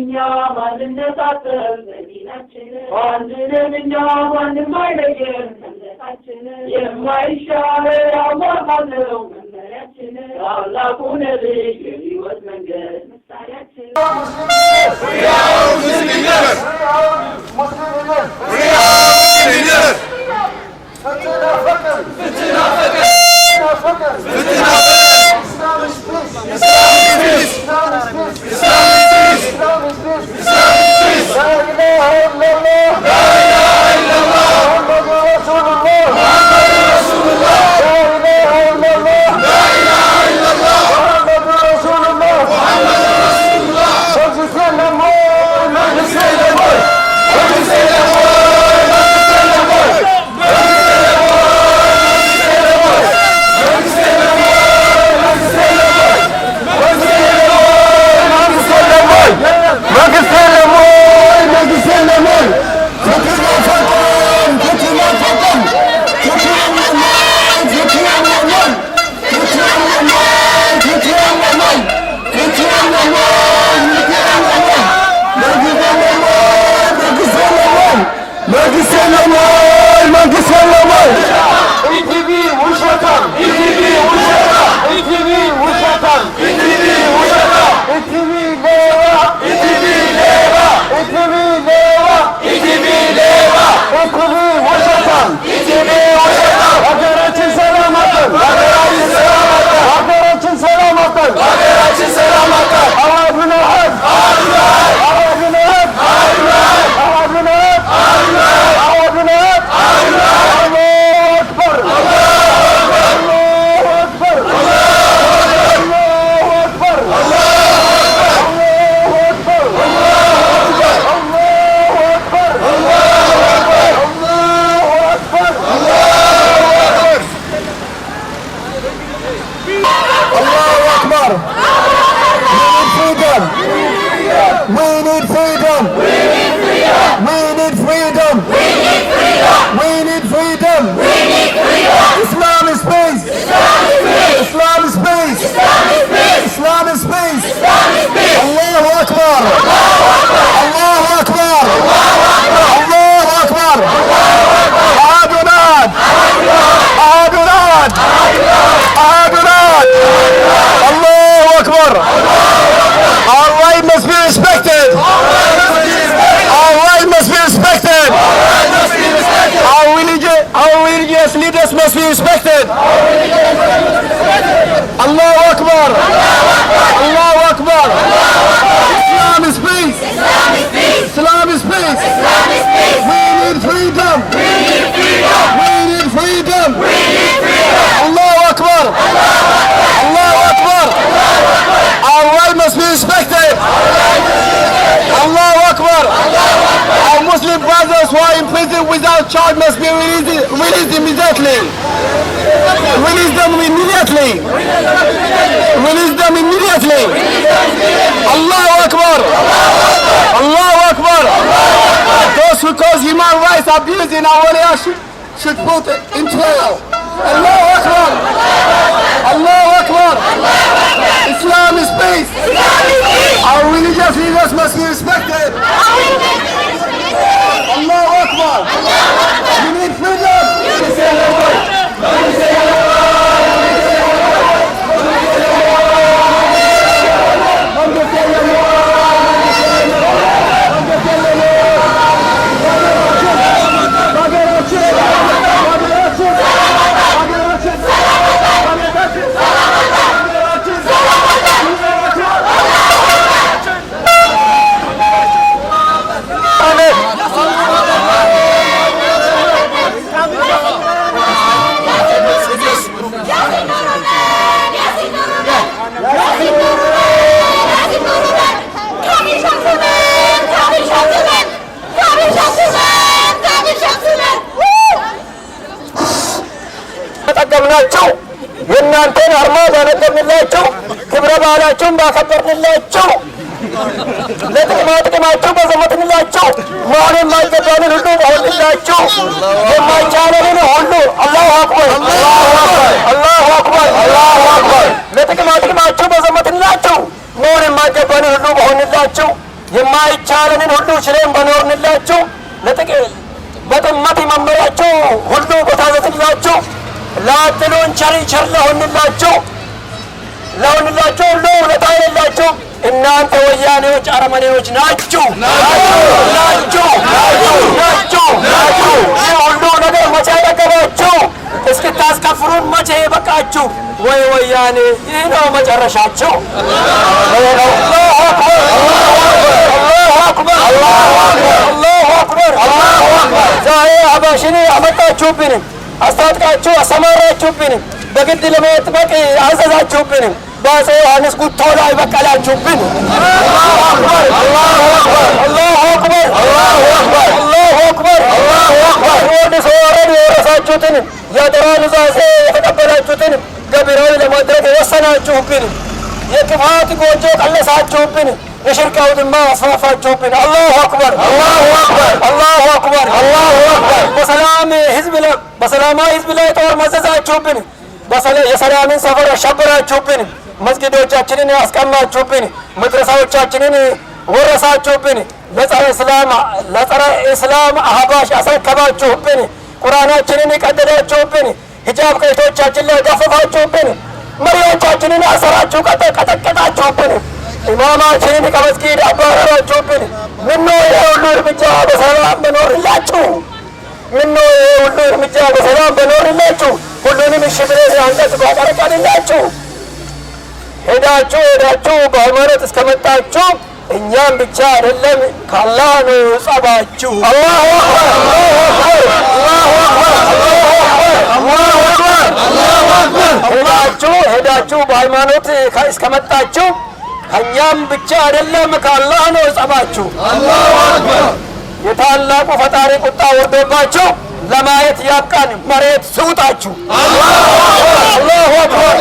እኛ ማንነታችን መዲናችን አንድነን እኛ ማንም አይለየን እምነታችን የማይሻር አላህ ነው መመሪያችን ታላቁ ነብይ የሕይወት መንገድ ምሳሌያችን must be respected. Allahu Akbar. Allahu Akbar. Islam is peace. Islam is peace. We need freedom. We need freedom. Allahu Akbar. Allahu Akbar. Our right must be respected. Allahu Akbar. Our Muslim brothers who are in prison without charge must be released immediately. Release them immediately. Release them immediately. Allahu Akbar. Allahu Akbar. Those who cause human rights abuse in our area should put in trial. Allahu Akbar. Allahu Akbar. Islam is peace. Our religious leaders must be respected. Allahu Akbar. We need freedom. ተጠቀምናቸው የእናንተን አርማ ባነገርንላቸው ክብረ በዓላቸውን ባከበርንላቸው ለጥቅማቸው በዘመትንላቸው መሆን የማይገባንን ሁሉ በሆንላቸው የማይቻለንን ሁሉ አላሁ አክበር አላሁ አክበር አላሁ አክበር ለጥቅማቸው በዘመትንላቸው መሆን የማይገባንን ሁሉ በሆንላቸው የማይቻለንን ሁሉ ችለን በኖርንላችሁ በጥመት መመሪያችሁ ሁሉ በታዘዝንላችሁ ላጥሉን ቸር ለሆንላችሁ ሁሉ ውለታ የሌላችሁ እናንተ ወያኔዎች አረመኔዎች ናችሁ። ይህ ሁሉ ነገር መቼ ያጠገባችሁ? እስክታስከፍሩን መቼ የበቃችሁ? ወይ ወያኔ ይህ ነው መጨረሻችሁ። ዛሬ አባሽን አመጣችሁብንም፣ አስታጥቃችሁ አሰማራችሁብንም፣ በግድ ለመጥበቅ አዘዛችሁብንም፣ በአፄ ዮሐንስ ጉቶ ላይ በቀላችሁብን። አላሁ አክበር ወድሶ ወረድ የወረሳችሁትን የአደራ ኑዛዜ የተቀበላችሁትን ገቢራዊ ለማድረግ የወሰናችሁብን፣ የክፋት ጎጆ ቀለሳችሁብን፣ የሽርካው ድማ አስፋፋችሁብን። አላሁ አክበር አላሁ አክበር። በሰላማዊ ህዝብ ላይ ጦር መዘዛችሁብን፣ የሰላምን ሰፈር አሻበራችሁብን፣ መስጊዶቻችንን ያስቀማችሁብን፣ መድረሳዎቻችንን ወረሳችሁብን፣ ለጸረ እስላም አህባሽ አስረከባችሁብን፣ ቁርአናችንን ቀደዳችሁብን፣ ሂጃብ ከእህቶቻችን ላይ ገፈፋችሁብን፣ መሪዎቻችንን አሰራችሁ ቀጠቀጣችሁብን፣ ኢማማችንን ከመስጊድ አባረራችሁብን። ምነው ይህ ሁሉ እርምጃ በሰላም በኖርላችሁ? ምነው ይህ ሁሉ እርምጃ በሰላም በኖርላችሁ? ሁሉንም እሺ ብለን አንገት ባቀረቀንላችሁ። ሄዳችሁ በሃይማኖት እስከመጣችሁ እኛም ብቻ አይደለም ከአላህ ነው ጸባችሁ። አላሁ አክበር ሄዳችሁ በሃይማኖት እስከመጣችሁ ከእኛም ብቻ አይደለም ከአላህ ነው ጸባችሁ። የታላቁ ፈጣሪ ቁጣ ወርዶባችሁ ለማየት ያብቃን። መሬት ስውጣችሁ። አላሁ አክበር